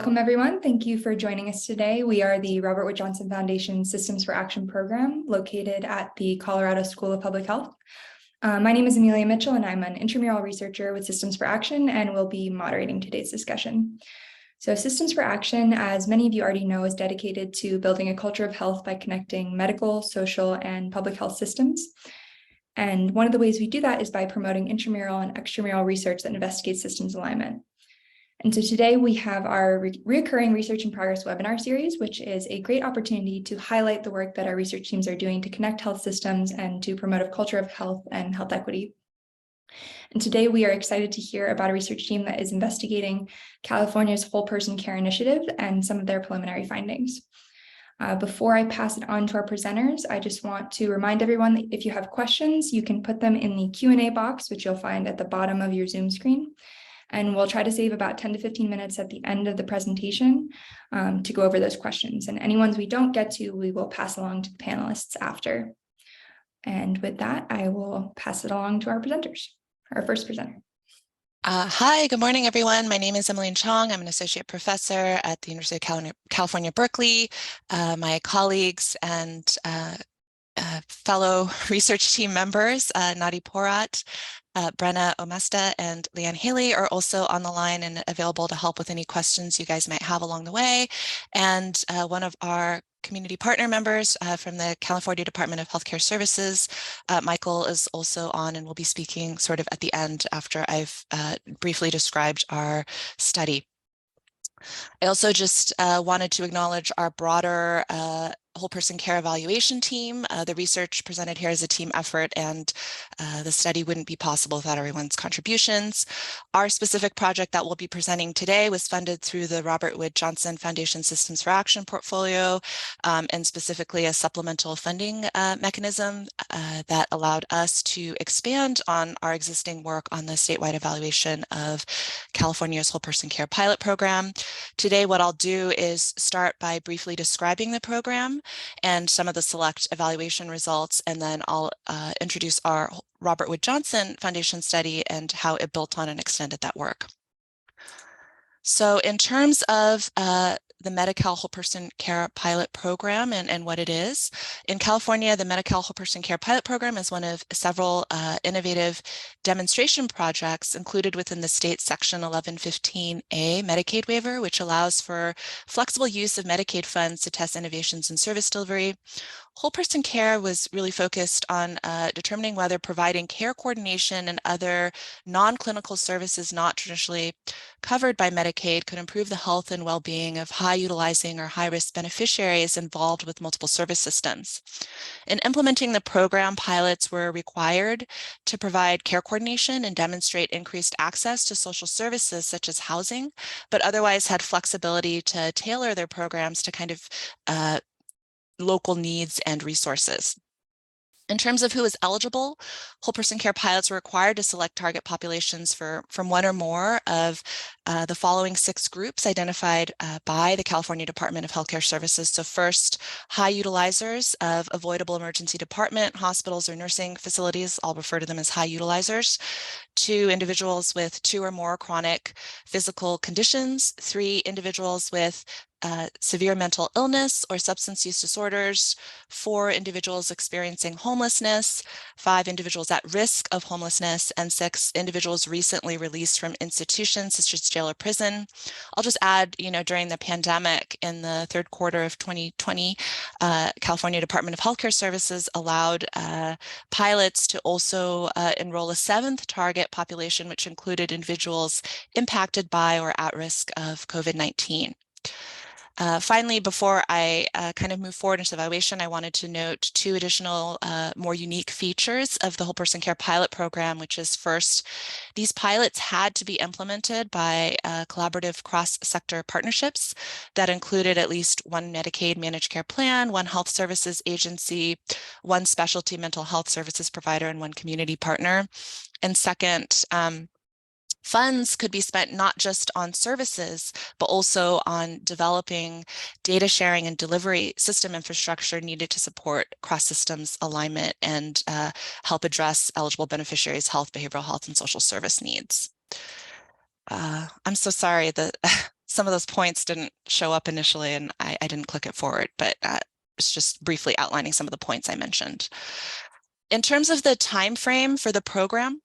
Welcome, everyone. Thank you for joining us today. We are the Robert Wood Johnson Foundation Systems for Action program located at the Colorado School of Public Health. My name is Amelia Mitchell, and I'm an intramural researcher with Systems for Action and will be moderating today's discussion. So Systems for Action, as many of you already know, is dedicated to building a culture of health by connecting medical, social, and public health systems. And one of the ways we do that is by promoting intramural and extramural research that investigates systems alignment. And so today we have our recurring Research in Progress webinar series, which is a great opportunity to highlight the work that our research teams are doing to connect health systems and to promote a culture of health and health equity. And today we are excited to hear about a research team that is investigating California's Whole Person Care Initiative and some of their preliminary findings. Before I pass it on to our presenters, I just want to remind everyone that if you have questions, you can put them in the Q&A box, which you'll find at the bottom of your Zoom screen. And we'll try to save about 10 to 15 minutes at the end of the presentation to go over those questions. And any ones we don't get to, we will pass along to the panelists after. And with that, I will pass it along to our presenters, our first presenter. Hi, good morning, everyone. My name is Emily Chong. I'm an associate professor at the University of California-Berkeley. My colleagues and fellow research team members, Nadi Porat, Brenna Omesta, and Leanne Haley are also on the line and available to help with any questions you guys might have along the way. And one of our community partner members from the California Department of Healthcare Services, Michael, is also on and will be speaking sort of at the end after I've briefly described our study. I also just wanted to acknowledge our broader whole person care evaluation team. The research presented here is a team effort, and the study wouldn't be possible without everyone's contributions. Our specific project that we'll be presenting today was funded through the Robert Wood Johnson Foundation Systems for Action portfolio, and specifically a supplemental funding mechanism that allowed us to expand on our existing work on the statewide evaluation of California's whole person care pilot program. Today, what I'll do is start by briefly describing the program and some of the select evaluation results, and then I'll introduce our Robert Wood Johnson Foundation study and how it built on and extended that work. So in terms of the Medi-Cal Whole Person Care Pilot Program and what it is. In California, the Medi-Cal Whole Person Care Pilot Program is one of several innovative demonstration projects included within the state's Section 1115A Medicaid waiver, which allows for flexible use of Medicaid funds to test innovations in service delivery. Whole person care was really focused on determining whether providing care coordination and other non-clinical services not traditionally covered by Medicaid could improve the health and well-being of high-utilizing or high-risk beneficiaries involved with multiple service systems. In implementing the program, pilots were required to provide care coordination and demonstrate increased access to social services such as housing, but otherwise had flexibility to tailor their programs to kind of local needs and resources. In terms of who is eligible, whole person care pilots were required to select target populations from one or more of the following 6 groups identified by the California Department of Healthcare Services. So first, high utilizers of avoidable emergency department, hospitals, or nursing facilities. I'll refer to them as high utilizers. 2, individuals with 2 or more chronic physical conditions. 3, individuals with severe mental illness or substance use disorders. 4, individuals experiencing homelessness. 5, individuals at risk of homelessness. And 6, individuals recently released from institutions such as jail or prison. I'll just add, during the pandemic in the 3rd quarter of 2020, California Department of Healthcare Services allowed pilots to also enroll a 7th target population, which included individuals impacted by or at risk of COVID-19. Finally, before I kind of move forward into the evaluation, I wanted to note 2 additional more unique features of the Whole Person Care Pilot Program, which is first, these pilots had to be implemented by collaborative cross-sector partnerships that included at least 1 Medicaid managed care plan, 1 health services agency, 1 specialty mental health services provider, and 1 community partner. And second, funds could be spent not just on services, but also on developing data sharing and delivery system infrastructure needed to support cross-systems alignment and help address eligible beneficiaries' health, behavioral health, and social service needs. I'm so sorry, the some of those points didn't show up initially and I didn't click it forward, but it's just briefly outlining some of the points I mentioned. In terms of the time frame for the program,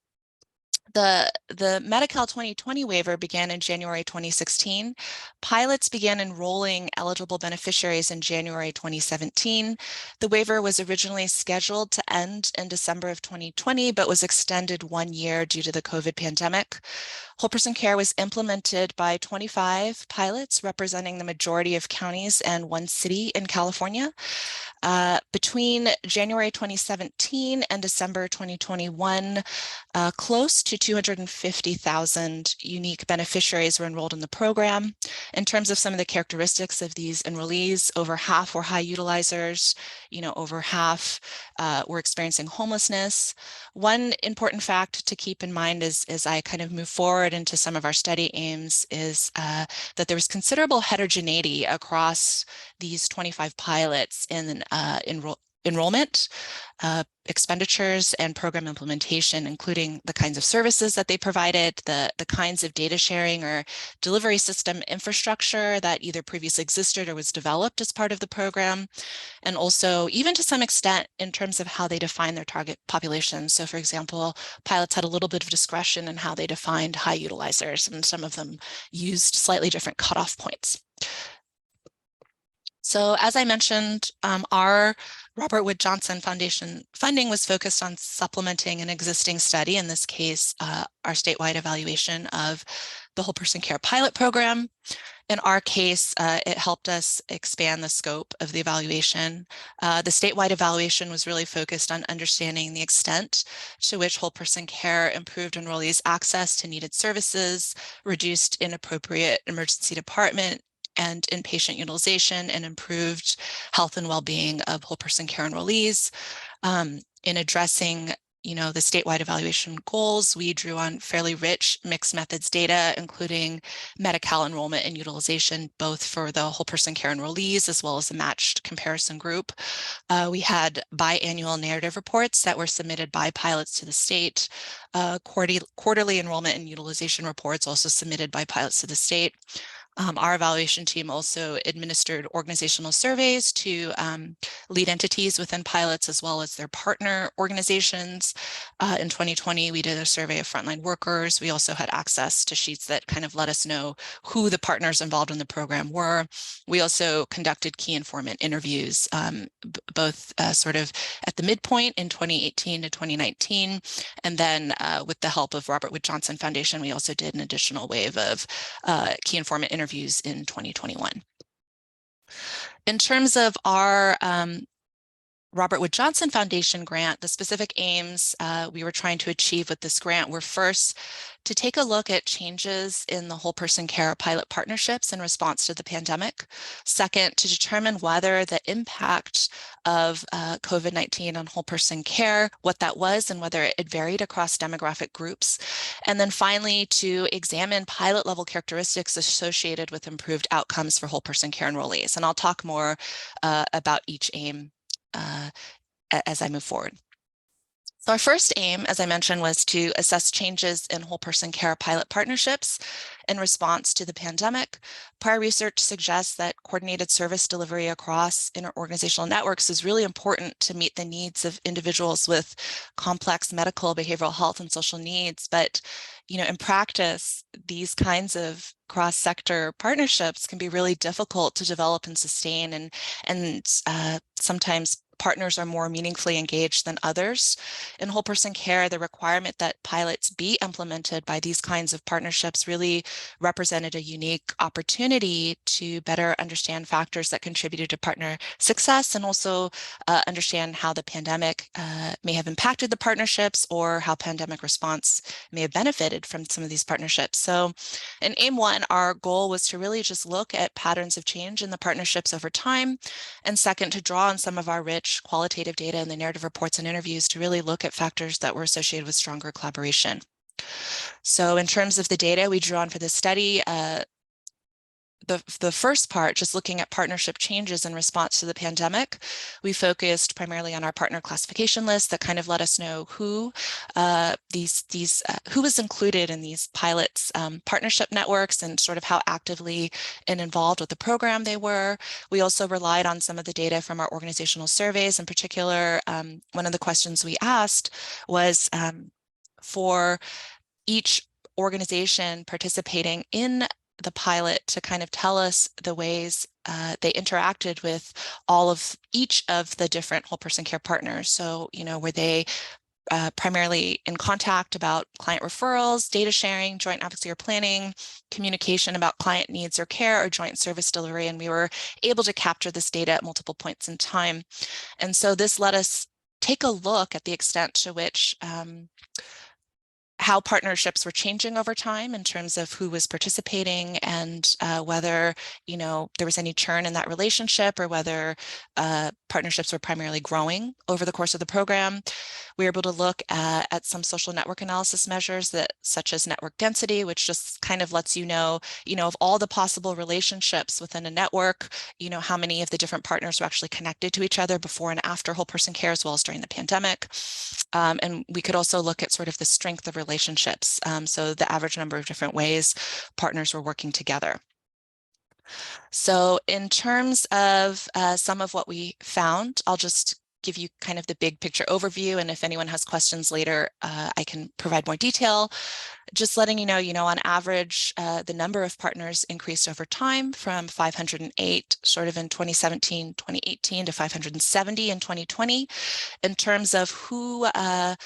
the Medi-Cal 2020 waiver began in January 2016. Pilots began enrolling eligible beneficiaries in January 2017. The waiver was originally scheduled to end in December of 2020, but was extended 1 year due to the COVID pandemic. Whole person care was implemented by 25 pilots representing the majority of counties and 1 city in California. Between January 2017 and December 2021, close to 250,000 unique beneficiaries were enrolled in the program. In terms of some of the characteristics of these enrollees, over half were high utilizers, over half were experiencing homelessness. One important fact to keep in mind as I kind of move forward into some of our study aims is that there was considerable heterogeneity across these 25 pilots in enrollment, expenditures, and program implementation, including the kinds of services that they provided, the kinds of data sharing or delivery system infrastructure that either previously existed or was developed as part of the program, and also even to some extent in terms of how they define their target population. So for example, pilots had a little bit of discretion in how they defined high utilizers, and some of them used slightly different cutoff points. So as I mentioned, our Robert Wood Johnson Foundation funding was focused on supplementing an existing study, in this case, our statewide evaluation of the whole person care pilot program. In our case, it helped us expand the scope of the evaluation. The statewide evaluation was really focused on understanding the extent to which whole person care improved enrollees' access to needed services, reduced inappropriate emergency department and inpatient utilization, and improved health and well-being of whole person care enrollees. In addressing the statewide evaluation goals, we drew on fairly rich mixed methods data, including Medi-Cal enrollment and utilization, both for the whole person care enrollees as well as a matched comparison group. We had biannual narrative reports that were submitted by pilots to the state, quarterly enrollment and utilization reports also submitted by pilots to the state. Our evaluation team also administered organizational surveys to lead entities within pilots as well as their partner organizations. In 2020, we did a survey of frontline workers. We also had access to sheets that kind of let us know who the partners involved in the program were. We also conducted key informant interviews, both sort of at the midpoint in 2018 to 2019. And then with the help of Robert Wood Johnson Foundation, we also did an additional wave of key informant interviews in 2021. In terms of our Robert Wood Johnson Foundation grant, the specific aims we were trying to achieve with this grant were first to take a look at changes in the whole person care pilot partnerships in response to the pandemic. Second, to determine whether the impact of COVID-19 on whole person care, what that was and whether it varied across demographic groups. And then finally, to examine pilot level characteristics associated with improved outcomes for whole person care enrollees. And I'll talk more about each aim as I move forward. So our first aim, as I mentioned, was to assess changes in whole person care pilot partnerships in response to the pandemic. Prior research suggests that coordinated service delivery across interorganizational networks is really important to meet the needs of individuals with complex medical, behavioral health, and social needs. But in practice, these kinds of cross-sector partnerships can be really difficult to develop and sustain, and sometimes partners are more meaningfully engaged than others. In whole person care, the requirement that pilots be implemented by these kinds of partnerships really represented a unique opportunity to better understand factors that contributed to partner success, and also understand how the pandemic may have impacted the partnerships, or how pandemic response may have benefited from some of these partnerships. So in aim one, our goal was to really just look at patterns of change in the partnerships over time, and second, to draw on some of our rich qualitative data in the narrative reports and interviews to really look at factors that were associated with stronger collaboration. So in terms of the data we drew on for this study, the first part, just looking at partnership changes in response to the pandemic, we focused primarily on our partner classification list that kind of let us know who who was included in these pilots, partnership networks, and sort of how actively and involved with the program they were. We also relied on some of the data from our organizational surveys. In particular, one of the questions we asked was for each organization participating in the pilot to kind of tell us the ways they interacted with each of the different whole person care partners. So, were they primarily in contact about client referrals, data sharing, joint advocacy or planning, communication about client needs or care, or joint service delivery? And we were able to capture this data at multiple points in time. And so this let us take a look at the extent to which how partnerships were changing over time in terms of who was participating, and whether there was any churn in that relationship, or whether partnerships were primarily growing over the course of the program. We were able to look at some social network analysis measures such as network density, which just kind of lets you know of all the possible relationships within a network, how many of the different partners were actually connected to each other before and after whole person care, as well as during the pandemic. And we could also look at sort of the strength of relationships. So the average number of different ways partners were working together. So in terms of some of what we found, I'll just give you kind of the big picture overview. And if anyone has questions later, I can provide more detail. Just letting you know, on average, the number of partners increased over time from 508 sort of in 2017, 2018 to 570 in 2020. In terms of who, the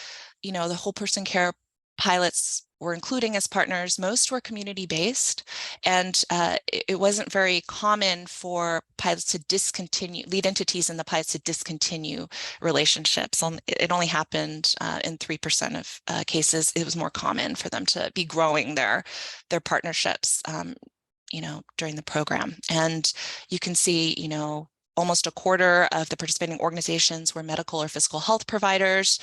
whole person care pilots were including as partners, most were community-based, and it wasn't very common for pilots to discontinue, lead entities in the pilots to discontinue relationships. It only happened in 3% of cases. It was more common for them to be growing their partnerships, during the program. And you can see, almost a quarter of the participating organizations were medical or physical health providers.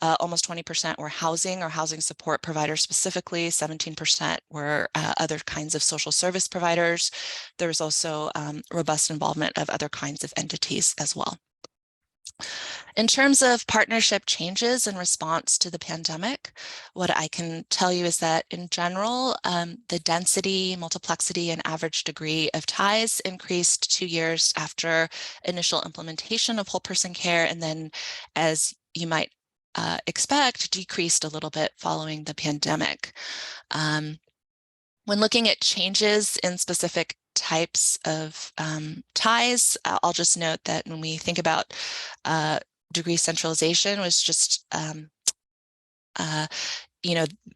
Almost 20% were housing or housing support providers specifically. 17% were other kinds of social service providers. There was also robust involvement of other kinds of entities as well. In terms of partnership changes in response to the pandemic, what I can tell you is that in general, the density, multiplexity, and average degree of ties increased 2 years after initial implementation of whole person care, and then, as you might expect, decreased a little bit following the pandemic. When looking at changes in specific types of ties, I'll just note that when we think about degree centralization was just,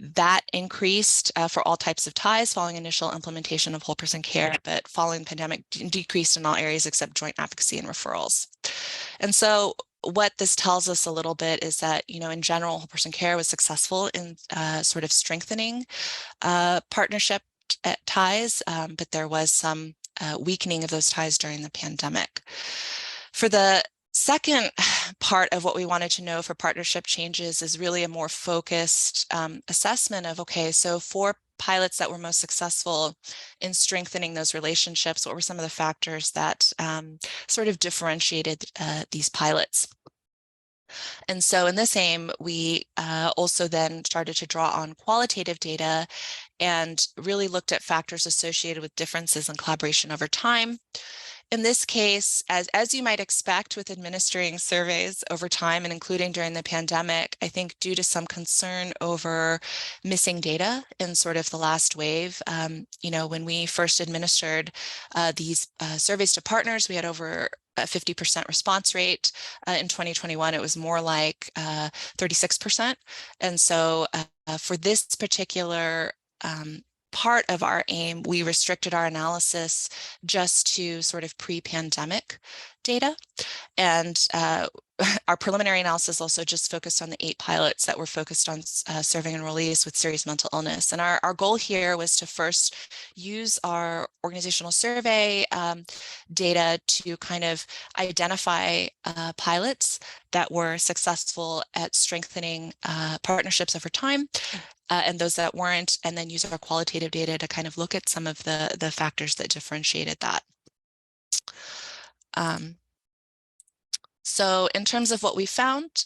that increased for all types of ties following initial implementation of whole person care, but following the pandemic decreased in all areas except joint advocacy and referrals. And so what this tells us a little bit is that, in general, whole person care was successful in sort of strengthening partnership ties, but there was some weakening of those ties during the pandemic. For the second part of what we wanted to know for partnership changes is really a more focused assessment of, okay, so for pilots that were most successful in strengthening those relationships, what were some of the factors that sort of differentiated these pilots? And so in this aim, we also then started to draw on qualitative data and really looked at factors associated with differences in collaboration over time. In this case, as you might expect with administering surveys over time and including during the pandemic, I think due to some concern over missing data in sort of the last wave, when we first administered these surveys to partners, we had over a 50% response rate. In 2021, it was more like 36%. And so for this particular part of our aim, we restricted our analysis just to sort of pre-pandemic data. And our preliminary analysis also just focused on the 8 pilots that were focused on serving enrollees with serious mental illness. And our goal here was to first use our organizational survey data to kind of identify pilots that were successful at strengthening partnerships over time. And those that weren't, and then use our qualitative data to kind of look at some of the factors that differentiated that. So in terms of what we found,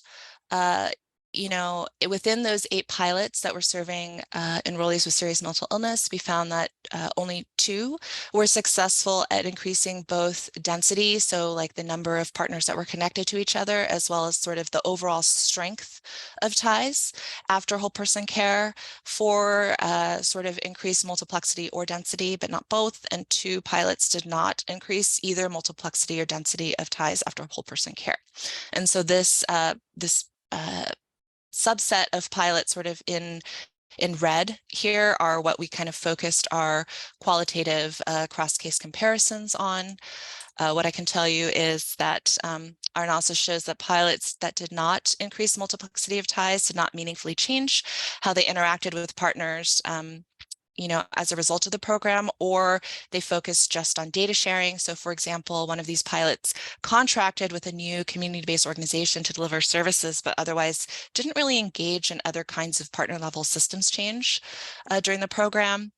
within those 8 pilots that were serving enrollees with serious mental illness, we found that only 2 were successful at increasing both density, so like the number of partners that were connected to each other, as well as sort of the overall strength of ties after whole person care. 4 sort of increased multiplexity or density, but not both, and 2 pilots did not increase either multiplexity or density of ties after whole person care. And so this subset of pilots sort of in red here are what we kind of focused our qualitative cross-case comparisons on. What I can tell you is that our analysis shows that pilots that did not increase multiplicity of ties did not meaningfully change how they interacted with partners as a result of the program, or they focused just on data sharing. So for example, one of these pilots contracted with a new community-based organization to deliver services, but otherwise didn't really engage in other kinds of partner level systems change during the program.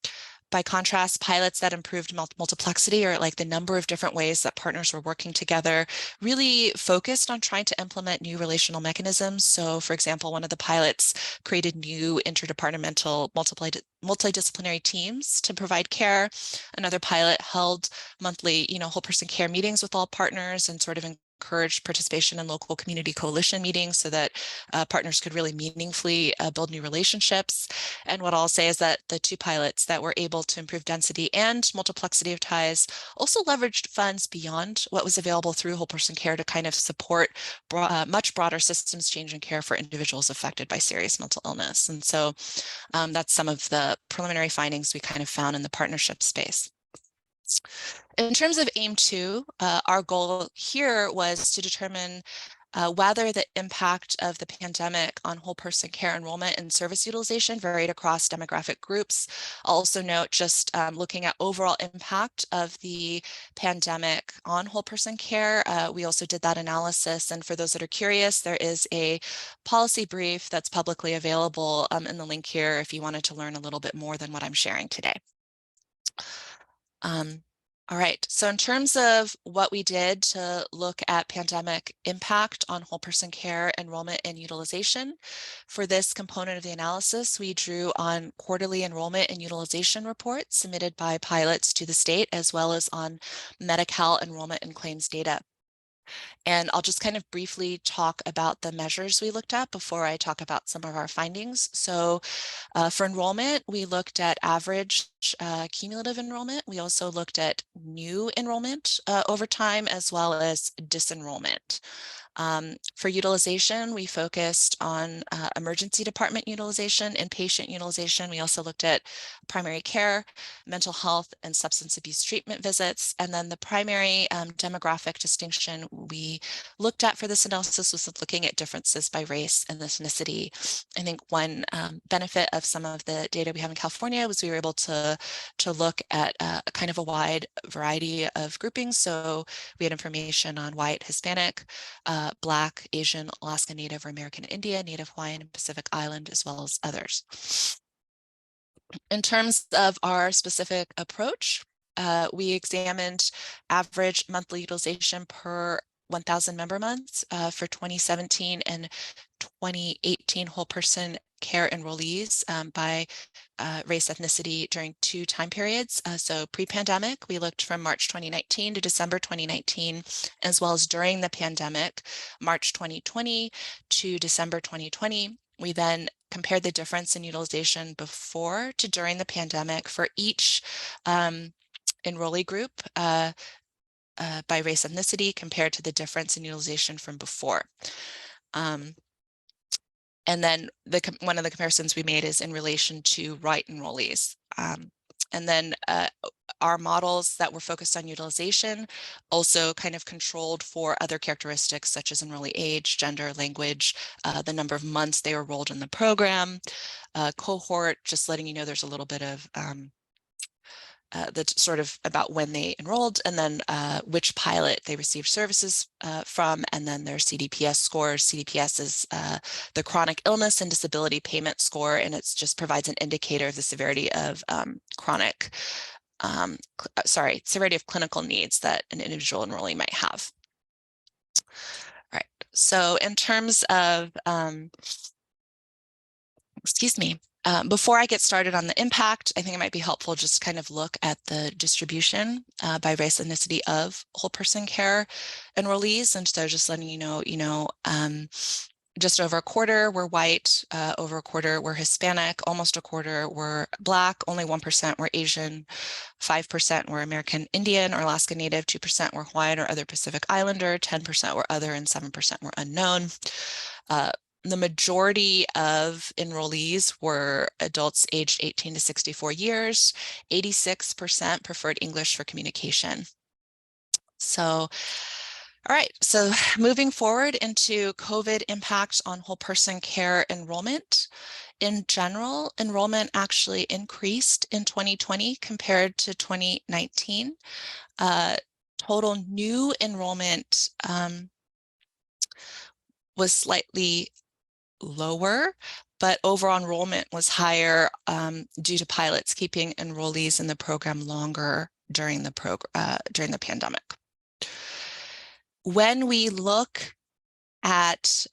By contrast, pilots that improved multiplexity, or like the number of different ways that partners were working together, really focused on trying to implement new relational mechanisms. So for example, one of the pilots created new interdepartmental multidisciplinary teams to provide care. Another pilot held monthly, whole person care meetings with all partners and sort of encouraged participation in local community coalition meetings so that partners could really meaningfully build new relationships. And what I'll say is that the 2 pilots that were able to improve density and multiplexity of ties also leveraged funds beyond what was available through whole person care to kind of support much broader systems change and care for individuals affected by serious mental illness. And so that's some of the preliminary findings we kind of found in the partnership space. In terms of AIM 2, our goal here was to determine whether the impact of the pandemic on whole person care enrollment and service utilization varied across demographic groups. I'll also note just looking at overall impact of the pandemic on whole person care, we also did that analysis. And for those that are curious, there is a policy brief that's publicly available in the link here if you wanted to learn a little bit more than what I'm sharing today. All right, so in terms of what we did to look at pandemic impact on whole person care, enrollment, and utilization, for this component of the analysis, we drew on quarterly enrollment and utilization reports submitted by pilots to the state, as well as on Medi-Cal enrollment and claims data. And I'll just kind of briefly talk about the measures we looked at before I talk about some of our findings. So for enrollment, we looked at average cumulative enrollment. We also looked at new enrollment over time, as well as disenrollment. For utilization, we focused on emergency department utilization, inpatient utilization. We also looked at primary care, mental health, and substance abuse treatment visits. And then the primary demographic distinction we looked at for this analysis was looking at differences by race and ethnicity. I think one benefit of some of the data we have in California was we were able to look at a kind of a wide variety of groupings. So we had information on white, Hispanic, Black, Asian, Alaska Native, or American Indian, Native Hawaiian, and Pacific Island, as well as others. In terms of our specific approach, we examined average monthly utilization per 1,000 member months for 2017 and 2018 whole person care enrollees by race ethnicity during 2 time periods. So pre-pandemic, we looked from March 2019 to December 2019, as well as during the pandemic, March 2020 to December 2020. We then compared the difference in utilization before to during the pandemic for each enrollee group by race ethnicity compared to the difference in utilization from before. And then one of the comparisons we made is in relation to right enrollees. And then our models that were focused on utilization also kind of controlled for other characteristics such as enrollee age, gender, language, the number of months they were enrolled in the program, cohort, just letting you know there's a little bit of that's sort of about when they enrolled, and then which pilot they received services from, and then their CDPS scores. CDPS is the chronic illness and disability payment score, and it just provides an indicator of the severity of severity of clinical needs that an individual enrollee might have. All right, so in terms of, excuse me, before I get started on the impact, I think it might be helpful just kind of look at the distribution by race ethnicity of whole person care enrollees. And so just letting you know, just over a quarter were white, over a quarter were Hispanic, almost a quarter were Black, only 1% were Asian, 5% were American Indian or Alaska Native, 2% were Hawaiian or other Pacific Islander, 10% were other, and 7% were unknown. The majority of enrollees were adults aged 18 to 64 years. 86% preferred English for communication. So, all right, so moving forward into COVID impact on whole person care enrollment. In general, enrollment actually increased in 2020 compared to 2019. Total new enrollment was slightly lower, but overall enrollment was higher due to pilots keeping enrollees in the program longer during the pandemic. When we look at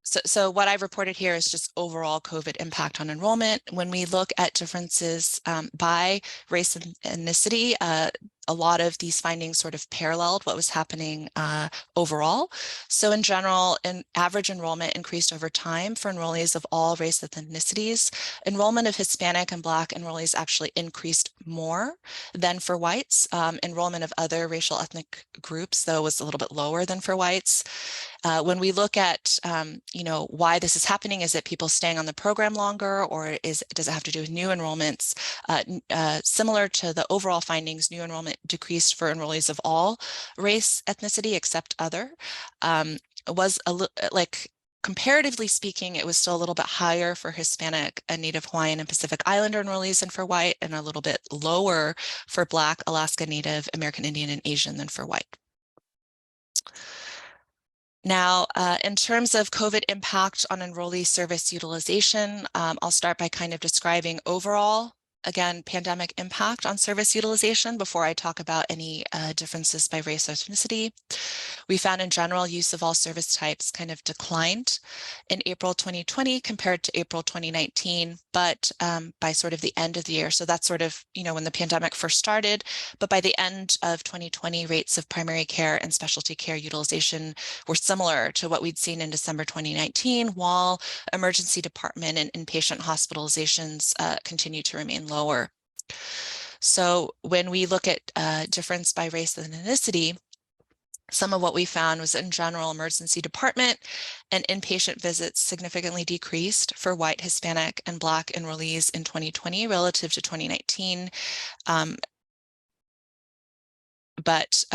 so what I've reported here is just overall COVID impact on enrollment. When we look at differences by race and ethnicity, a lot of these findings sort of paralleled what was happening overall. So in general, average enrollment increased over time for enrollees of all race and ethnicities. Enrollment of Hispanic and Black enrollees actually increased more than for whites. Enrollment of other racial ethnic groups, though, was a little bit lower than for whites. When we look at, why this is happening, is it people staying on the program longer, or does it have to do with new enrollments? Similar to the overall findings, new enrollment decreased for enrollees of all race, ethnicity, except other. Was comparatively speaking, it was still a little bit higher for Hispanic and Native Hawaiian and Pacific Islander enrollees than for white, and a little bit lower for Black, Alaska Native, American Indian, and Asian than for white. Now, in terms of COVID impact on enrollee service utilization, I'll start by kind of describing overall, again, pandemic impact on service utilization before I talk about any differences by race or ethnicity. We found in general use of all service types kind of declined in April 2020 compared to April 2019, but by sort of the end of the year. So that's sort of, when the pandemic first started, but by the end of 2020, rates of primary care and specialty care utilization were similar to what we'd seen in December 2019, while emergency department and inpatient hospitalizations continue to remain lower. So when we look at difference by race and ethnicity, some of what we found was in general emergency department and inpatient visits significantly decreased for white, Hispanic, and Black enrollees in 2020 relative to 2019. But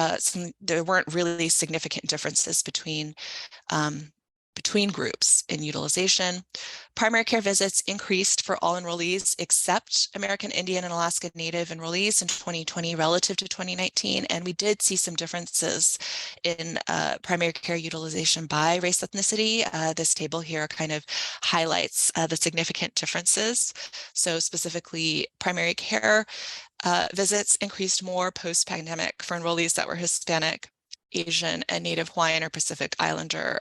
there weren't really significant differences between groups in utilization. Primary care visits increased for all enrollees except American Indian and Alaska Native enrollees in 2020 relative to 2019. And we did see some differences in primary care utilization by race ethnicity. This table here kind of highlights the significant differences. So specifically, primary care visits increased more post-pandemic for enrollees that were Hispanic, Asian, and Native Hawaiian or Pacific Islander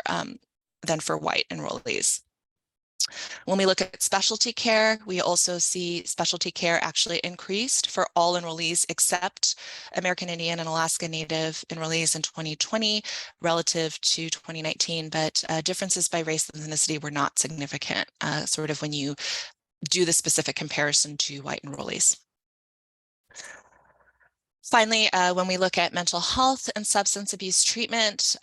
than for white enrollees. When we look at specialty care, we also see specialty care actually increased for all enrollees except American Indian and Alaska Native enrollees in 2020 relative to 2019, but differences by race and ethnicity were not significant, sort of when you do the specific comparison to white enrollees. Finally, when we look at mental health and substance abuse treatment,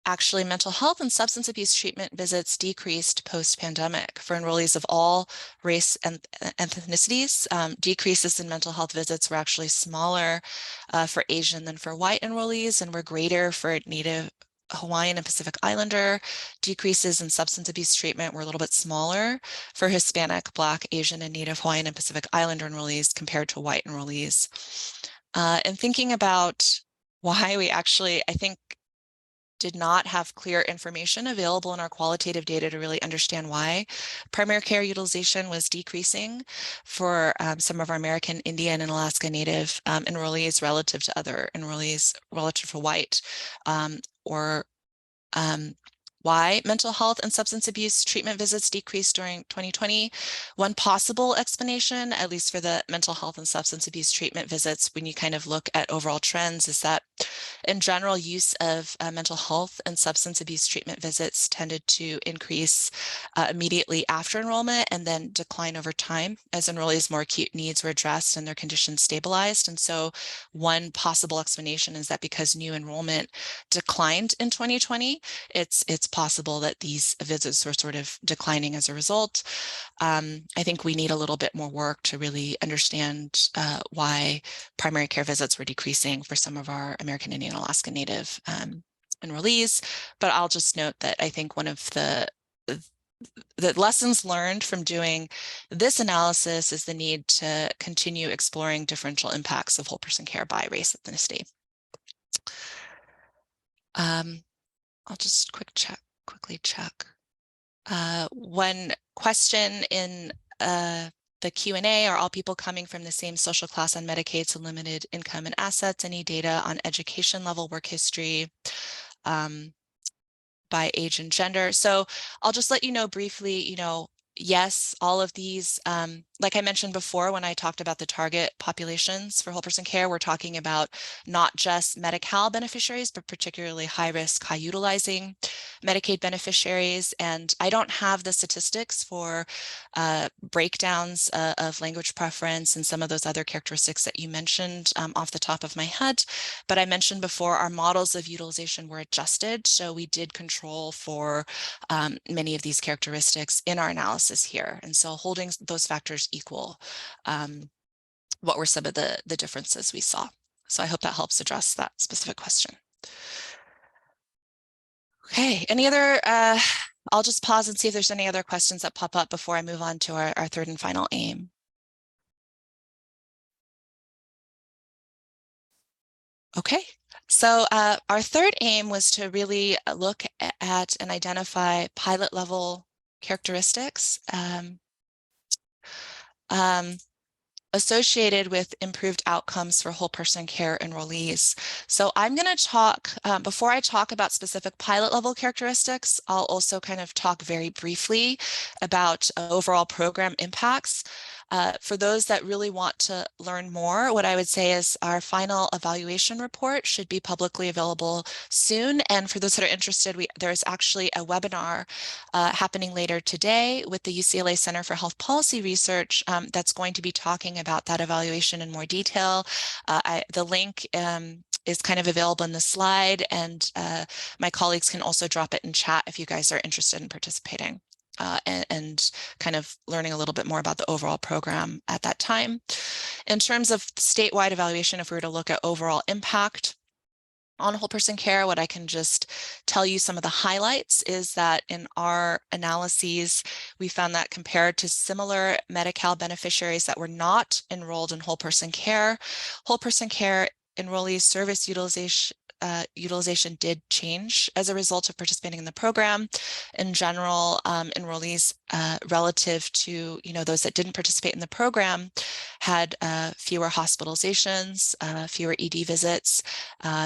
actually mental health and substance abuse treatment visits decreased post-pandemic for enrollees of all race and ethnicities. Decreases in mental health visits were actually smaller for Asian than for white enrollees, and were greater for Native Hawaiian and Pacific Islander. Decreases in substance abuse treatment were a little bit smaller for Hispanic, Black, Asian, and Native Hawaiian and Pacific Islander enrollees compared to white enrollees. And thinking about why we actually, I think, did not have clear information available in our qualitative data to really understand why primary care utilization was decreasing for some of our American Indian and Alaska Native enrollees relative to other enrollees relative to white, or why mental health and substance abuse treatment visits decreased during 2020. One possible explanation, at least for the mental health and substance abuse treatment visits, when you kind of look at overall trends, is that in general, use of mental health and substance abuse treatment visits tended to increase immediately after enrollment and then decline over time as enrollees' more acute needs were addressed and their conditions stabilized. And so one possible explanation is that because new enrollment declined in 2020, it's possible that these visits were sort of declining as a result. I think we need a little bit more work to really understand why primary care visits were decreasing for some of our American Indian and Alaska Native enrollees. But I'll just note that I think one of the lessons learned from doing this analysis is the need to continue exploring differential impacts of whole person care by race, ethnicity. I'll just quickly check. One question in the Q&A: are all people coming from the same social class on Medicaid, so limited income and assets? Any data on education level, work history, by age and gender? So I'll just let you know briefly, yes, all of these, like I mentioned before, when I talked about the target populations for whole person care, we're talking about not just Medi-Cal beneficiaries, but particularly high risk, high utilizing Medicaid beneficiaries. And I don't have the statistics for breakdowns of language preference and some of those other characteristics that you mentioned off the top of my head. But I mentioned before, our models of utilization were adjusted. So we did control for many of these characteristics in our analysis here. And so holding those factors equal, what were some of the differences we saw? So I hope that helps address that specific question. Okay, any other, I'll just pause and see if there's any other questions that pop up before I move on to our third and final aim. Okay, so our third aim was to really look at and identify pilot level characteristics associated with improved outcomes for whole person care enrollees. So I'm going to talk, before I talk about specific pilot level characteristics, I'll also kind of talk very briefly about overall program impacts. For those that really want to learn more, what I would say is our final evaluation report should be publicly available soon. And for those that are interested, there's actually a webinar happening later today with the UCLA Center for Health Policy Research that's going to be talking about that evaluation in more detail. The link is kind of available in the slide, and my colleagues can also drop it in chat if you guys are interested in participating. And kind of learning a little bit more about the overall program at that time. In terms of statewide evaluation, if we were to look at overall impact on whole person care, what I can just tell you some of the highlights is that in our analyses, we found that compared to similar Medi-Cal beneficiaries that were not enrolled in whole person care enrollees' service utilization did change as a result of participating in the program. In general, enrollees relative to those that didn't participate in the program had fewer hospitalizations, fewer ED visits.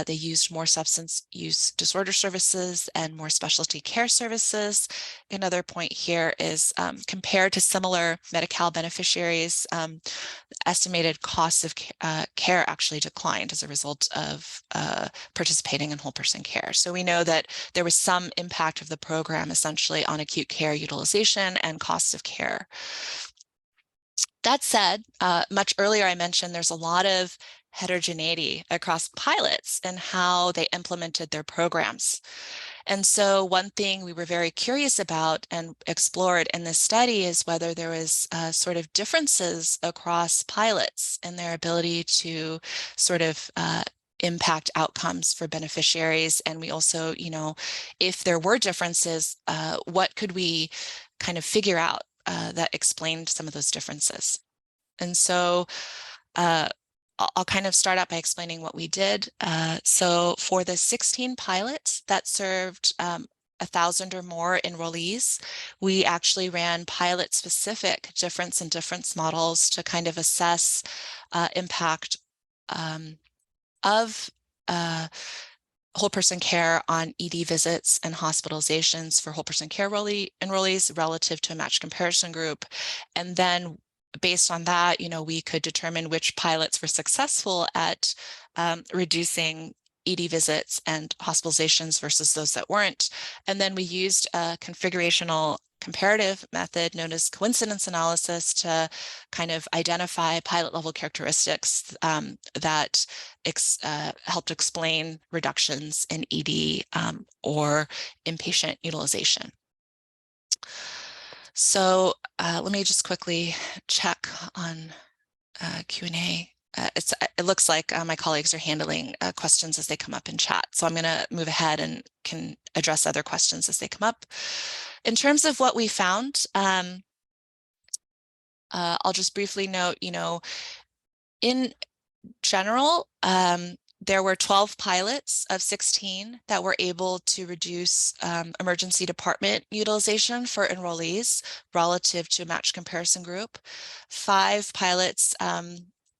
They used more substance use disorder services and more specialty care services. Another point here is compared to similar Medi-Cal beneficiaries, estimated costs of care actually declined as a result of participating in whole person care. So we know that there was some impact of the program essentially on acute care utilization and costs of care. That said, much earlier I mentioned there's a lot of heterogeneity across pilots and how they implemented their programs. And so one thing we were very curious about and explored in this study is whether there was sort of differences across pilots and their ability to sort of impact outcomes for beneficiaries. And we also, if there were differences, what could we kind of figure out that explained some of those differences? And so I'll kind of start out by explaining what we did. So for the 16 pilots that served 1,000 or more enrollees, we actually ran pilot-specific difference in difference models to kind of assess impact of whole person care on ED visits and hospitalizations for whole person care enrollees relative to a matched comparison group. And then based on that, we could determine which pilots were successful at reducing ED visits and hospitalizations versus those that weren't. And then we used a configurational comparative method known as coincidence analysis to kind of identify pilot level characteristics that helped explain reductions in ED or inpatient utilization. So let me just quickly check on Q&A. It looks like my colleagues are handling questions as they come up in chat. So I'm going to move ahead and can address other questions as they come up. In terms of what we found, I'll just briefly note, in general, there were 12 pilots of 16 that were able to reduce emergency department utilization for enrollees relative to a matched comparison group. 5 pilots,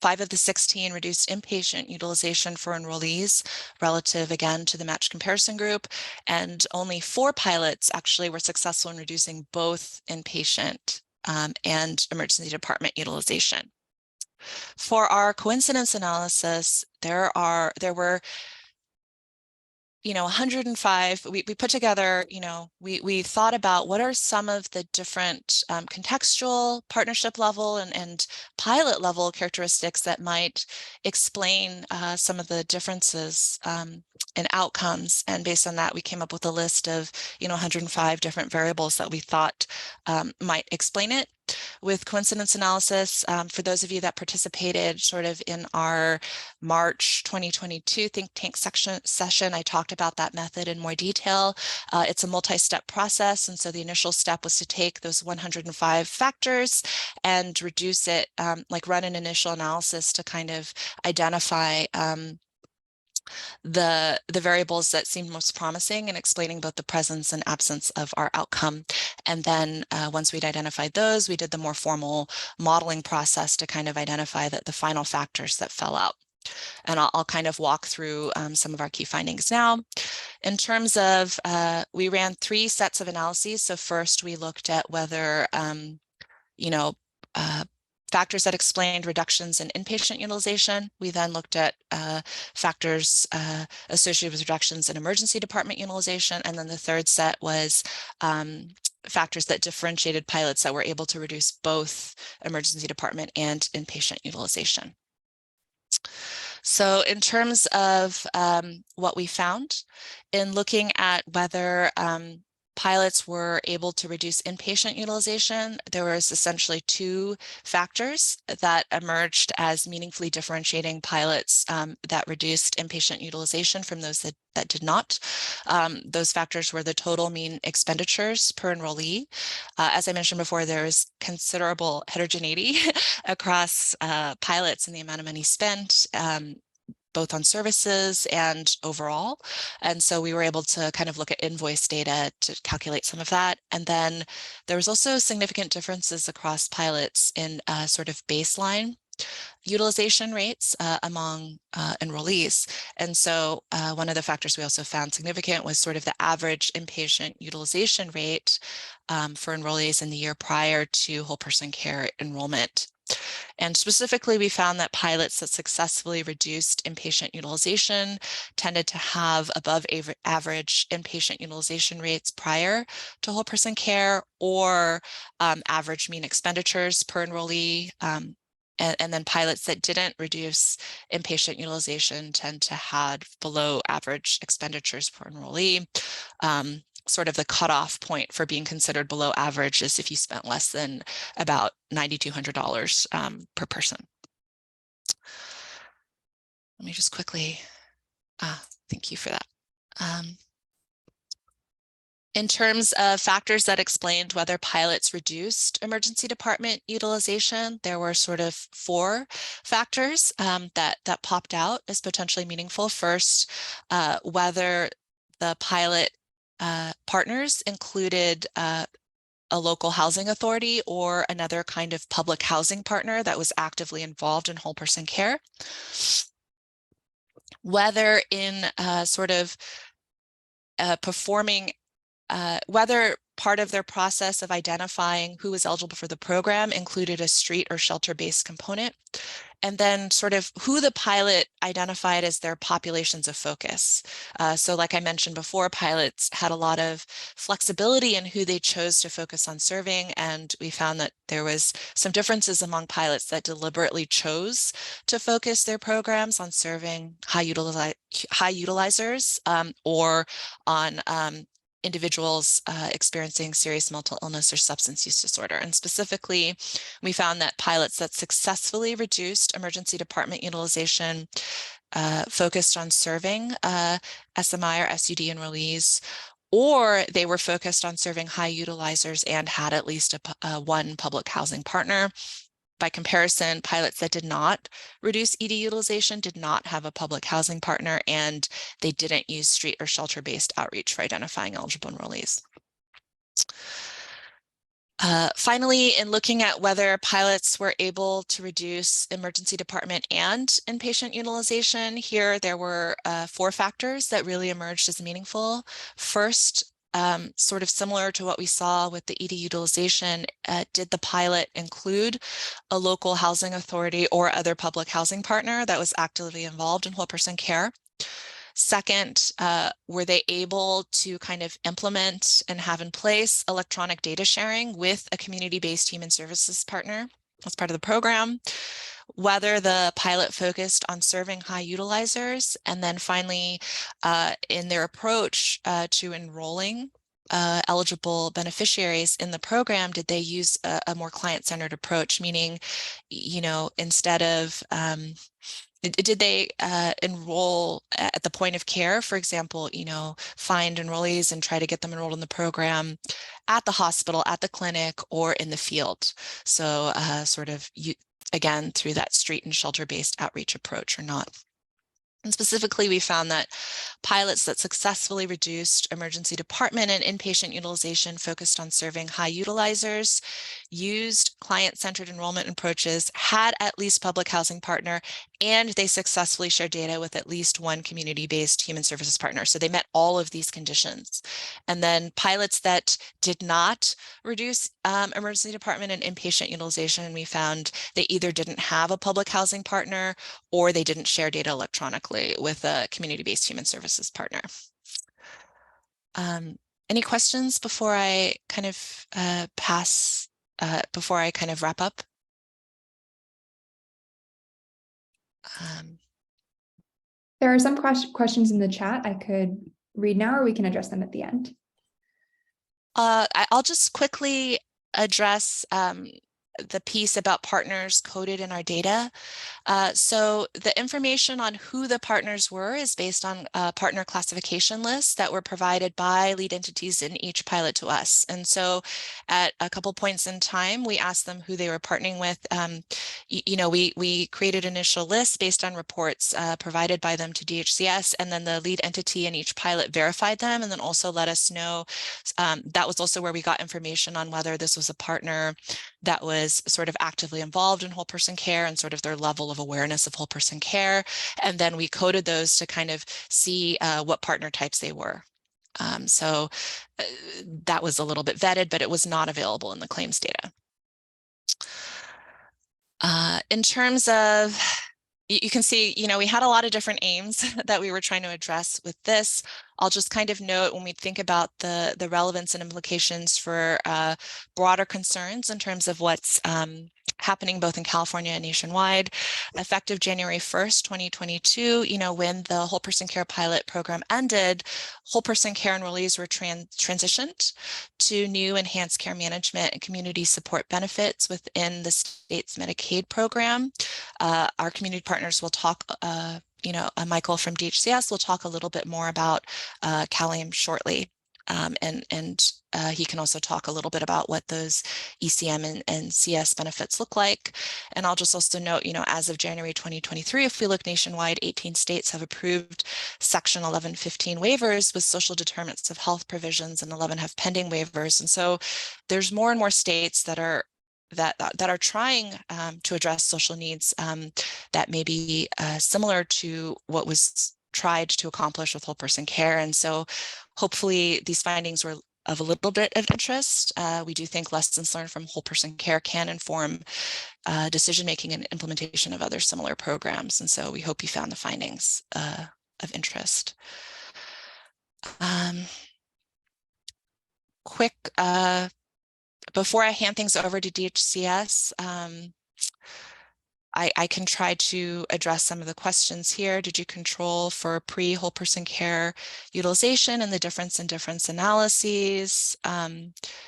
5 of the 16 reduced inpatient utilization for enrollees relative, again, to the matched comparison group. And only 4 pilots actually were successful in reducing both inpatient and emergency department utilization. For our coincidence analysis, there were 105. We put together, we thought about what are some of the different contextual, partnership level, and pilot level characteristics that might explain some of the differences in outcomes. And based on that, we came up with a list of 105 different variables that we thought might explain it. With coincidence analysis, for those of you that participated sort of in our March 2022 think tank session, I talked about that method in more detail. It's a multi-step process. And so the initial step was to take those 105 factors and reduce it, like run an initial analysis to kind of identify the variables that seemed most promising in explaining both the presence and absence of our outcome. And then once we'd identified those, we did the more formal modeling process to kind of identify the final factors that fell out. And I'll kind of walk through some of our key findings now. In terms of, we ran 3 sets of analyses. So first we looked at whether, factors that explained reductions in inpatient utilization. We then looked at factors associated with reductions in emergency department utilization. And then the third set was factors that differentiated pilots that were able to reduce both emergency department and inpatient utilization. So in terms of what we found in looking at whether pilots were able to reduce inpatient utilization, there was essentially 2 factors that emerged as meaningfully differentiating pilots that reduced inpatient utilization from those that did not. Those factors were the total mean expenditures per enrollee. As I mentioned before, there is considerable heterogeneity across pilots in the amount of money spent, both on services and overall. And so we were able to kind of look at invoice data to calculate some of that. And then there was also significant differences across pilots in sort of baseline utilization rates among enrollees. And so one of the factors we also found significant was sort of the average inpatient utilization rate for enrollees in the year prior to whole person care enrollment. And specifically, we found that pilots that successfully reduced inpatient utilization tended to have above average inpatient utilization rates prior to whole person care, or average mean expenditures per enrollee and then pilots that didn't reduce inpatient utilization tend to have below average expenditures per enrollee. Sort of the cutoff point for being considered below average is if you spent less than about $9,200 per person. Let me just quickly, thank you for that. In terms of factors that explained whether pilots reduced emergency department utilization, there were sort of 4 factors that popped out as potentially meaningful. First, whether the pilot partners included a local housing authority or another kind of public housing partner that was actively involved in whole person care. Whether in sort of performing whether part of their process of identifying who was eligible for the program included a street or shelter-based component, and then sort of who the pilot identified as their populations of focus. So like I mentioned before, pilots had a lot of flexibility in who they chose to focus on serving, and we found that there was some differences among pilots that deliberately chose to focus their programs on serving high utilizers or on individuals experiencing serious mental illness or substance use disorder. And specifically, we found that pilots that successfully reduced emergency department utilization focused on serving SMI or SUD enrollees, or they were focused on serving high utilizers and had at least one public housing partner. By comparison, pilots that did not reduce ED utilization did not have a public housing partner, and they didn't use street or shelter-based outreach for identifying eligible enrollees. Finally, in looking at whether pilots were able to reduce emergency department and inpatient utilization, here there were 4 factors that really emerged as meaningful. First, sort of similar to what we saw with the ED utilization, did the pilot include a local housing authority or other public housing partner that was actively involved in whole person care? Second, were they able to kind of implement and have in place electronic data sharing with a community-based human services partner as part of the program? Whether the pilot focused on serving high utilizers, and then finally, in their approach to enrolling eligible beneficiaries in the program, did they use a more client-centered approach? Meaning, you know, instead of did they enroll at the point of care, for example, you know, find enrollees and try to get them enrolled in the program at the hospital, at the clinic, or in the field? So sort of, again, through that street and shelter-based outreach approach or not. And specifically, we found that pilots that successfully reduced emergency department and inpatient utilization focused on serving high utilizers, used client-centered enrollment approaches, had at least public housing partner, and they successfully shared data with at least one community-based human services partner. So they met all of these conditions. And then pilots that did not reduce emergency department and inpatient utilization, we found they either didn't have a public housing partner or they didn't share data electronically with a community-based human services partner. Any questions before I kind of before I kind of wrap up? There are some questions in the chat I could read now, or we can address them at the end. I'll just quickly address the piece about partners coded in our data. So the information on who the partners were is based on partner classification lists that were provided by lead entities in each pilot to us. And so at a couple points in time, we asked them who they were partnering with. You know, we created initial lists based on reports provided by them to DHCS, and then the lead entity in each pilot verified them and then also let us know. That was also where we got information on whether this was a partner that was sort of actively involved in whole person care and sort of their level of awareness of whole person care. And then we coded those to kind of see what partner types they were. So that was a little bit vetted, but it was not available in the claims data. In terms of, you can see, you know, we had a lot of different aims that we were trying to address with this. I'll just kind of note when we think about the relevance and implications for broader concerns in terms of what's happening both in California and nationwide. Effective January 1st, 2022, when the Whole Person Care pilot program ended, whole person care enrollees were transitioned to new enhanced care management and community support benefits within the state's Medicaid program. Our community partners will talk, Michael from DHCS will talk a little bit more about CalAIM shortly. He can also talk a little bit about what those ECM and CS benefits look like. And I'll just also note, as of January 2023, if we look nationwide, 18 states have approved Section 1115 waivers with social determinants of health provisions, and 11 have pending waivers. And so there's more and more states that are trying to address social needs that may be similar to what was tried to accomplish with whole person care. And so hopefully these findings were of a little bit of interest. We do think lessons learned from whole person care can inform decision-making and implementation of other similar programs. And so we hope you found the findings of interest. Quick, before I hand things over to DHCS, I can try to address some of the questions here. Did you control for pre-whole person care utilization and the difference in difference analyses?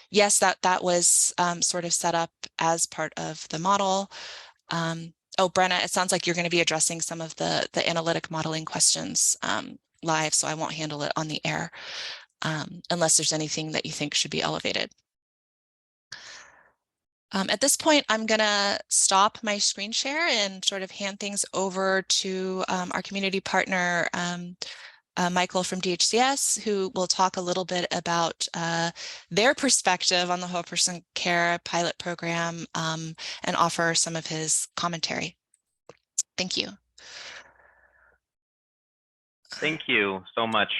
Yes, that was sort of set up as part of the model. Oh, Brenna, it sounds like you're going to be addressing some of the analytic modeling questions live, so I won't handle it on the air unless there's anything that you think should be elevated. At this point, I'm going to stop my screen share and sort of hand things over to our community partner, Michael from DHCS, who will talk a little bit about their perspective on the whole person care pilot program and offer some of his commentary. Thank you. Thank you so much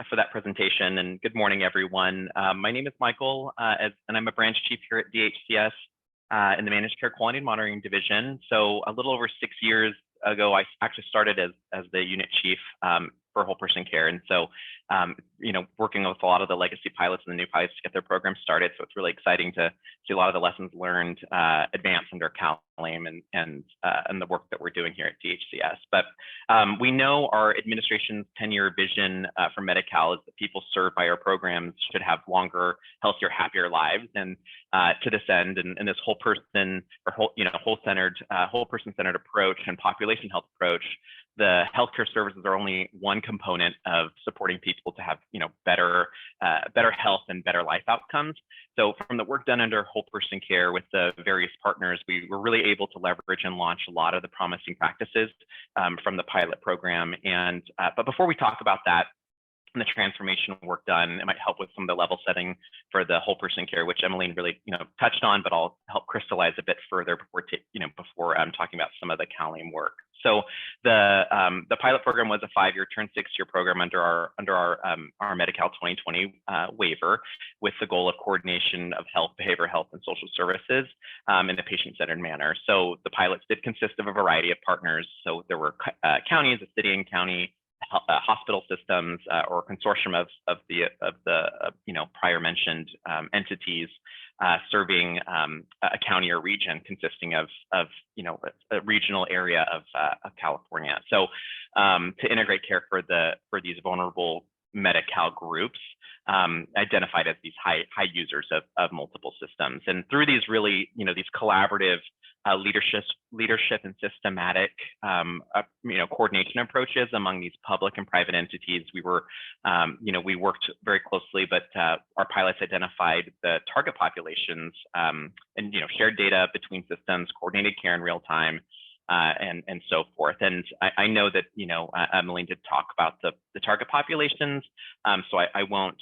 for that presentation, and good morning, everyone. My name is Michael, and I'm a branch chief here at DHCS in the Managed Care Quality and Monitoring Division. So a little over 6 years ago, I actually started as the unit chief for whole person care. And so, working with a lot of the legacy pilots and the new pilots to get their program started. So it's really exciting to see a lot of the lessons learned advance under CalAIM and the work that we're doing here at DHCS. But we know our administration's 10-year vision for Medi-Cal is that people served by our programs should have longer, healthier, happier lives. And to this end, and this whole person or whole person-centered approach and population health approach, the healthcare services are only one component of supporting people to have, better health and better life outcomes. So from the work done under whole person care with the various partners, we were really able to leverage and launch a lot of the promising practices from the pilot program. And but before we talk about that and the transformation work done, it might help with some of the level setting for the whole person care, which Emmeline really touched on, but I'll help crystallize a bit further before I'm talking about some of the CalAIM work. So the pilot program was a 5-year, turn 6-year program under our Medi-Cal 2020 waiver, with the goal of coordination of health, behavioral health, and social services in a patient-centered manner. So the pilots did consist of a variety of partners. So there were counties, a city and county, hospital systems, or a consortium of the prior mentioned entities serving a county or region consisting of a regional area of California. So to integrate care for these vulnerable Medi-Cal groups identified as these high users of multiple systems. And through these really, these collaborative leadership and systematic coordination approaches among these public and private entities, we worked very closely, but our pilots identified the target populations and shared data between systems, coordinated care in real time, and so forth. And I know that Emmeline did talk about the target populations, so I won't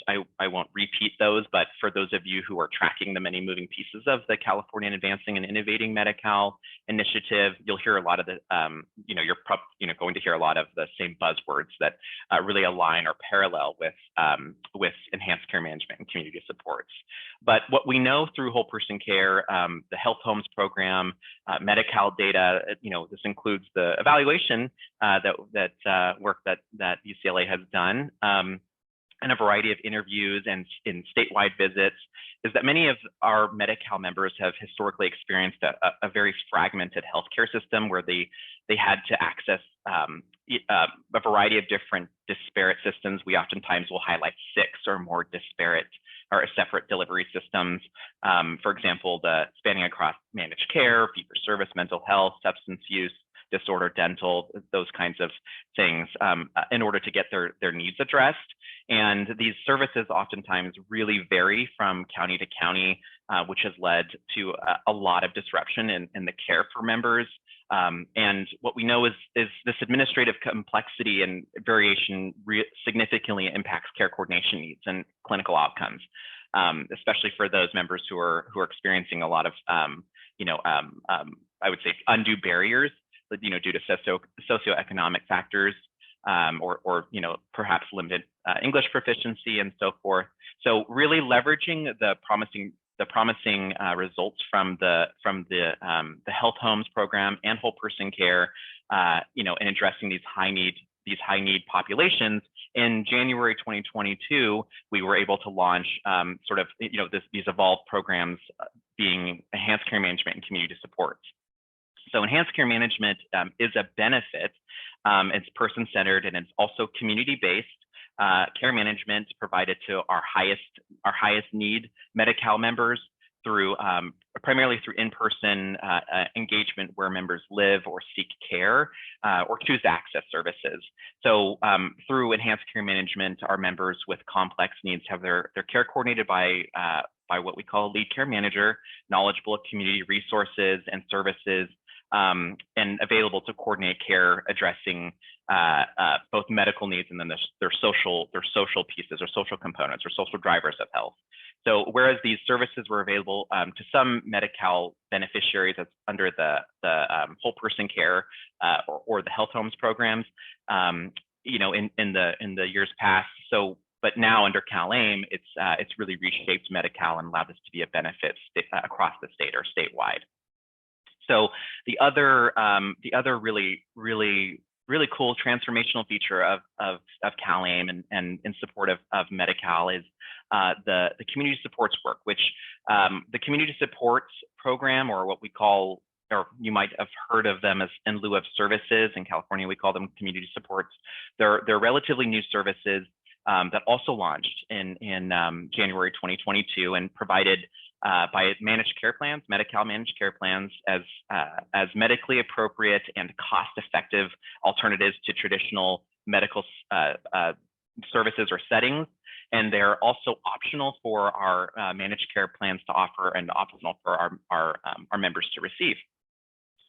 repeat those. But for those of you who are tracking the many moving pieces of the California Advancing and Innovating Medi-Cal initiative, you'll hear a lot of the you're going to hear a lot of the same buzzwords that really align or parallel with enhanced care management and community supports. But what we know through whole person care, the Health Homes program, Medi-Cal data, this includes the evaluation work that UCLA has done, and a variety of interviews and in statewide visits, is that many of our Medi-Cal members have historically experienced a very fragmented healthcare system where they had to access a variety of different disparate systems. We oftentimes will highlight 6 or more disparate or separate delivery systems. For example, the spanning across managed care, fee-for-service, mental health, substance use disorder, dental, those kinds of things, in order to get their needs addressed. And these services oftentimes really vary from county to county, which has led to a lot of disruption in the care for members. And what we know is this administrative complexity and variation significantly impacts care coordination needs and clinical outcomes, especially for those members who are experiencing a lot of, I would say, undue barriers, due to socioeconomic factors, or perhaps limited English proficiency and so forth. So really leveraging the promising results from the health homes program and whole person care, and addressing these high need populations. In January 2022, we were able to launch these evolved programs, being enhanced care management and community support. So enhanced care management is a benefit. It's person-centered and it's also community-based care management provided to our highest need Medi-Cal members through primarily through in-person engagement where members live or seek care or choose to access services. So through enhanced care management, our members with complex needs have their care coordinated by what we call a lead care manager, knowledgeable of community resources and services, and available to coordinate care addressing both medical needs and then their social pieces or social components or social drivers of health. So whereas these services were available to some Medi-Cal beneficiaries as under the whole person care or the health homes programs, in the years past. But now under Cal-AIM, it's really reshaped Medi-Cal and allowed this to be a benefit across the state or statewide. So the other really cool transformational feature of Cal-AIM and in support of Medi-Cal is the community supports work, which the community supports program, or what we call, or you might have heard of them as in lieu of services. In California, we call them community supports. They're relatively new services that also launched in January 2022 and provided by managed care plans, Medi-Cal managed care plans, as medically appropriate and cost-effective alternatives to traditional medical services or settings. And they're also optional for our managed care plans to offer and optional for our members to receive.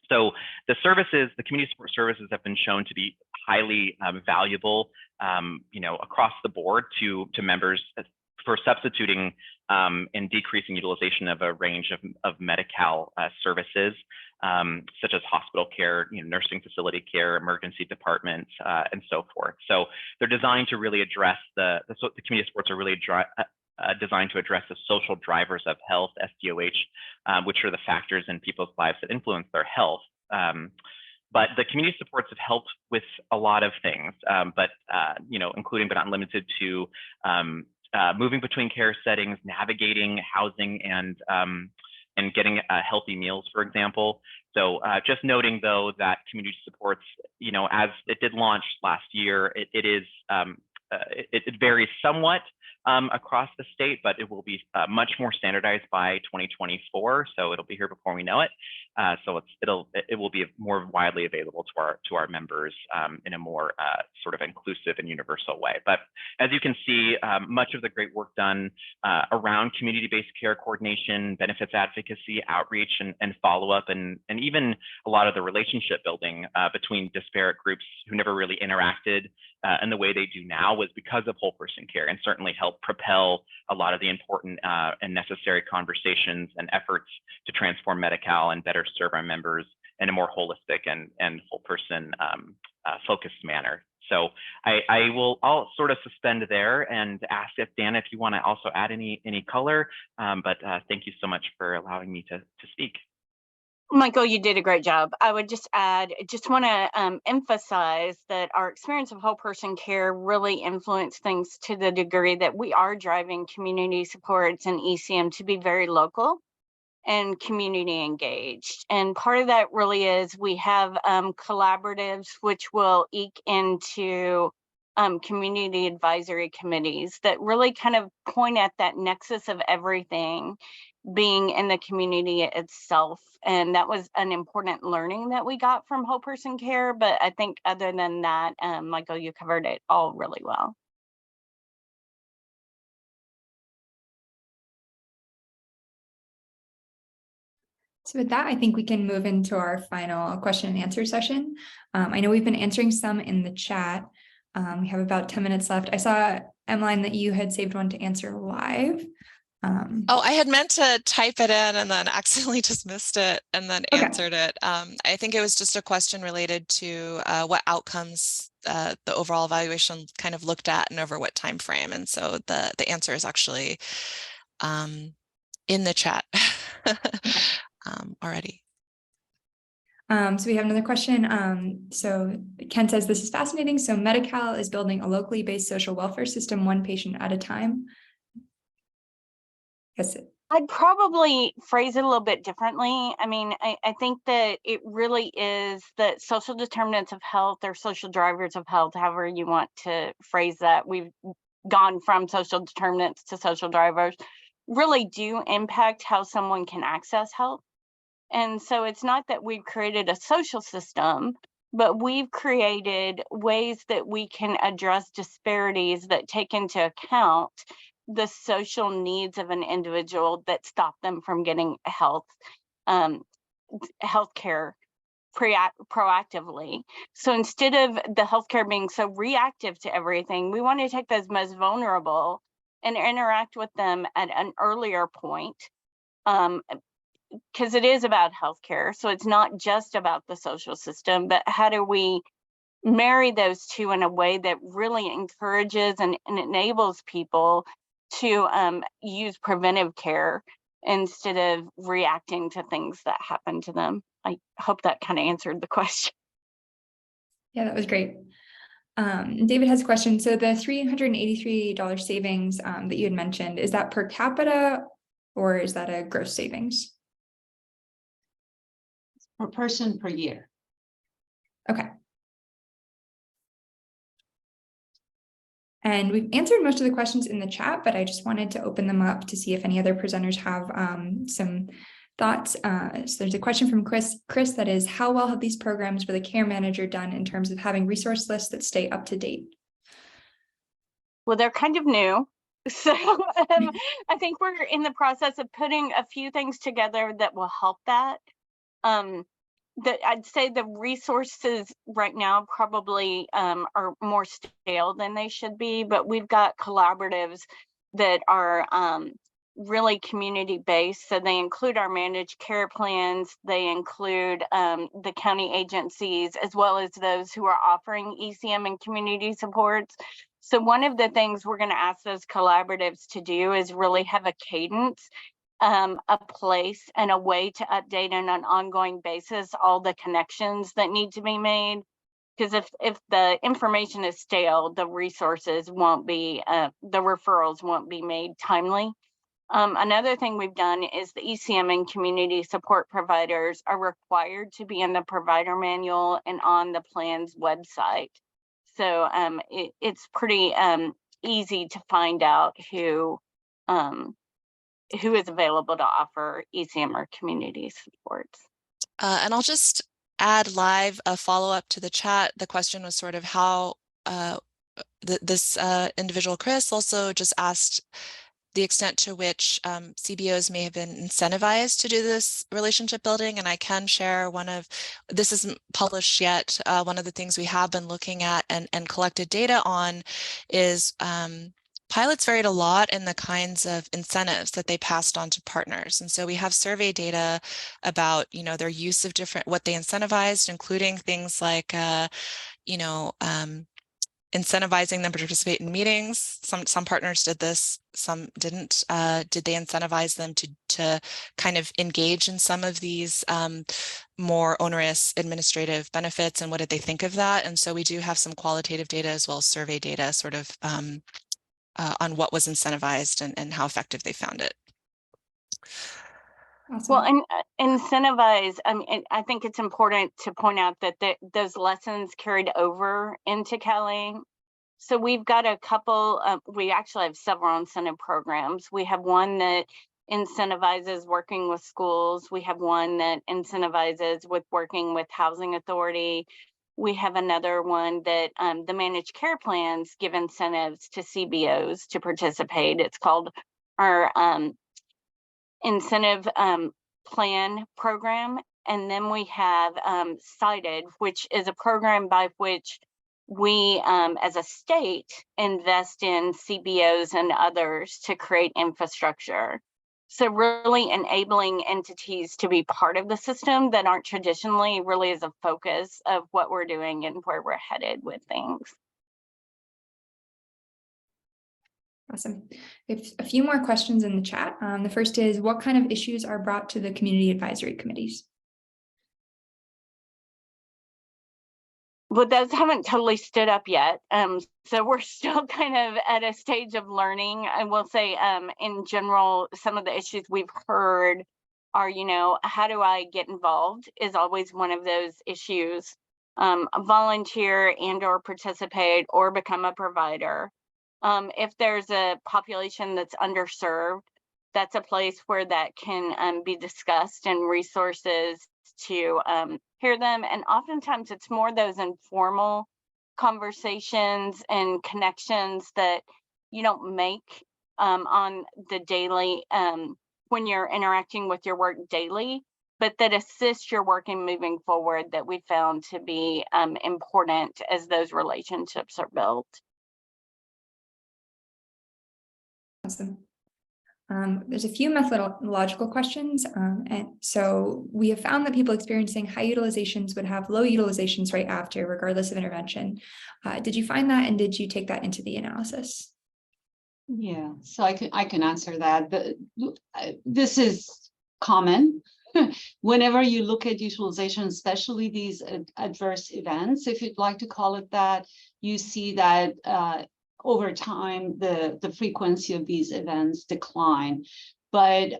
So the services, the community support services, have been shown to be highly valuable, across the board to members for substituting and decreasing utilization of a range of Medi-Cal services, such as hospital care, nursing facility care, emergency departments, and so forth. So they're designed to really address the community supports are really designed to address the social drivers of health, SDOH, which are the factors in people's lives that influence their health. But the community supports have helped with a lot of things, including but not limited to moving between care settings, navigating housing, and getting healthy meals, for example. So just noting, though, that community supports, as it did launch last year, it varies somewhat across the state, but it will be much more standardized by 2024. So it'll be here before we know it. So it will be more widely available to our members in a more sort of inclusive and universal way. But as you can see, much of the great work done around community-based care coordination, benefits advocacy, outreach, and follow-up, and even a lot of the relationship building between disparate groups who never really interacted in the way they do now was because of whole person care, and certainly helped propel a lot of the important and necessary conversations and efforts to transform Medi-Cal and better serve our members in a more holistic and whole person focused manner. So I'll sort of suspend there and ask if Dan, if you want to also add any color, but thank you so much for allowing me to speak. Michael, you did a great job. I would just add, just want to emphasize that our experience of whole person care really influenced things to the degree that we are driving community supports and ECM to be very local and community engaged. And part of that really is we have collaboratives which will eke into community advisory committees that really kind of point at that nexus of everything being in the community itself. And that was an important learning that we got from whole person care. But I think other than that, Michael, you covered it all really well. So with that, I think we can move into our final question and answer session. I know we've been answering some in the chat. We have about 10 minutes left. I saw, Emmeline, that you had saved one to answer live. Oh, I had meant to type it in and then accidentally just missed it and then answered it. I think it was just a question related to what outcomes the overall evaluation kind of looked at and over what time frame. And so the answer is actually in the chat already. So we have another question. So Ken says, this is fascinating. So Medi-Cal is building a locally based social welfare system, one patient at a time. Yes. I'd probably phrase it a little bit differently. I mean, I think that it really is that social determinants of health or social drivers of health, however you want to phrase that. We've gone from social determinants to social drivers, really do impact how someone can access health. And so it's not that we've created a social system, but we've created ways that we can address disparities that take into account the social needs of an individual that stop them from getting health care proactively. So instead of the healthcare being so reactive to everything, we want to take those most vulnerable and interact with them at an earlier point, because it is about healthcare. So it's not just about the social system, but how do we marry those two in a way that really encourages and enables people to use preventive care instead of reacting to things that happen to them. I hope that kind of answered the question. Yeah, that was great. David has a question. So the $383 savings that you had mentioned, is that per capita or is that a gross savings? Per person per year. Okay. And we've answered most of the questions in the chat, but I just wanted to open them up to see if any other presenters have some thoughts. So there's a question from Chris that is, how well have these programs with a care manager done in terms of having resource lists that stay up to date? Well, they're kind of new. So I think we're in the process of putting a few things together that will help that. I'd say the resources right now probably are more stale than they should be, but we've got collaboratives that are really community-based. So they include our managed care plans, they include the county agencies, as well as those who are offering ECM and community supports. So one of the things we're going to ask those collaboratives to do is really have a cadence, a place and a way to update on an ongoing basis all the connections that need to be made. Because if the information is stale, the resources won't be, the referrals won't be made timely. Another thing we've done is the ECM and community support providers are required to be in the provider manual and on the plan's website. So it's pretty easy to find out who is available to offer ECM or community supports. And I'll just add live a follow-up to the chat. The question was sort of how this individual, Chris, also just asked the extent to which CBOs may have been incentivized to do this relationship building. And I can share this isn't published yet. One of the things we have been looking at and collected data on is pilots varied a lot in the kinds of incentives that they passed on to partners. And so we have survey data about, their use of what they incentivized, including things like, incentivizing them to participate in meetings. Some partners did this, some didn't. Did they incentivize them to to kind of engage in some of these more onerous administrative benefits, and what did they think of that? And so we do have some qualitative data as well as survey data sort of on what was incentivized and how effective they found it. Awesome. Well, and incentivize, I think it's important to point out that those lessons carried over into Calais. So we've got a couple, we actually have several incentive programs. We have one that incentivizes working with schools. We have one that incentivizes with working with housing authority. We have another one that the managed care plans give incentives to CBOs to participate. It's called our incentive plan program. And then we have Cited, which is a program by which we as a state invest in CBOs and others to create infrastructure. So really enabling entities to be part of the system that aren't traditionally really is a focus of what we're doing and where we're headed with things. Awesome. We have a few more questions in the chat. The first is, what kind of issues are brought to the community advisory committees? Well, those haven't totally stood up yet. So we're still kind of at a stage of learning. I will say, in general, some of the issues we've heard are, how do I get involved is always one of those issues. Volunteer and or participate or become a provider. If there's a population that's underserved, that's a place where that can be discussed and resources to hear them. And oftentimes it's more those informal conversations and connections that you don't make on the daily when you're interacting with your work daily, but that assist your work in moving forward, that we found to be important as those relationships are built. Awesome. There's a few methodological questions. And so we have found that people experiencing high utilizations would have low utilizations right after, regardless of intervention. Did you find that, and did you take that into the analysis? Yeah, so I can answer that. But this is common. Whenever you look at utilization, especially these adverse events, if you'd like to call it that, you see that over time, the frequency of these events decline. But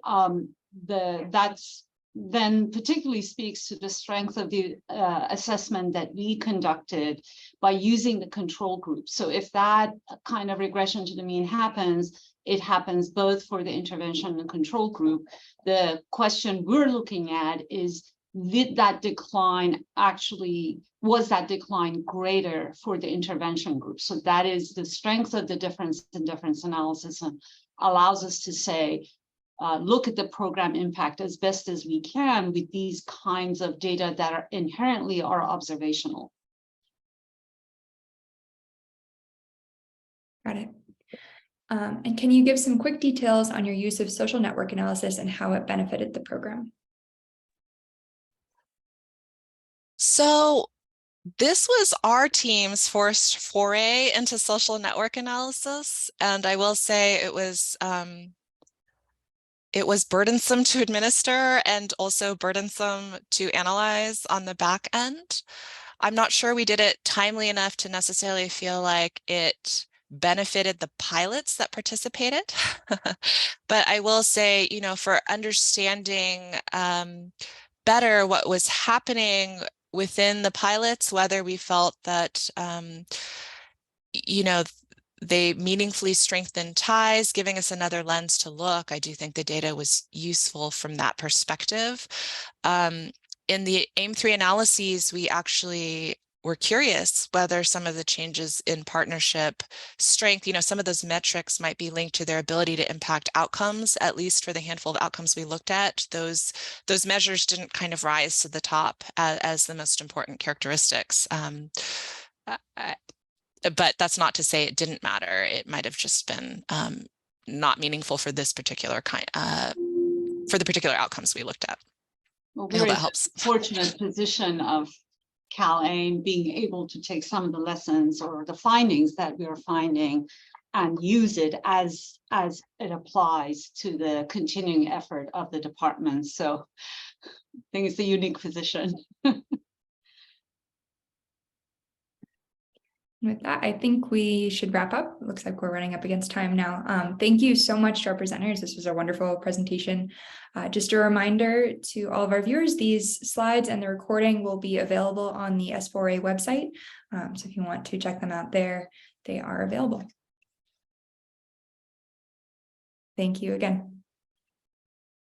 that's then particularly speaks to the strength of the assessment that we conducted by using the control group. So if that kind of regression to the mean happens, it happens both for the intervention and control group. The question we're looking at is, did that decline was that decline greater for the intervention group? So that is the strength of the difference in difference analysis, and allows us to say, look at the program impact as best as we can with these kinds of data that are inherently observational. Got it. And can you give some quick details on your use of social network analysis and how it benefited the program? So this was our team's first foray into social network analysis, and I will say it was burdensome to administer and also burdensome to analyze on the back end. I'm not sure we did it timely enough to necessarily feel like it benefited the pilots that participated. But I will say, for understanding better what was happening within the pilots, whether we felt that, they meaningfully strengthened ties, giving us another lens to look. I do think the data was useful from that perspective. In the AIM-3 analyses, we actually were curious whether some of the changes in partnership strength, some of those metrics might be linked to their ability to impact outcomes, at least for the handful of outcomes we looked at. Those measures didn't kind of rise to the top as the most important characteristics. But that's not to say it didn't matter. It might have just been not meaningful for this particular for the particular outcomes we looked at. Well, I hope that helps. Fortunate position of Cal AIM being able to take some of the lessons or the findings that we are finding use it as it applies to the continuing effort of the department. So I think it's a unique position. With that, I think we should wrap up. It looks like we're running up against time now. Thank you so much to our presenters. This was a wonderful presentation. Just a reminder to all of our viewers, these slides and the recording will be available on the S4A website. So if you want to check them out there, they are available. Thank you again.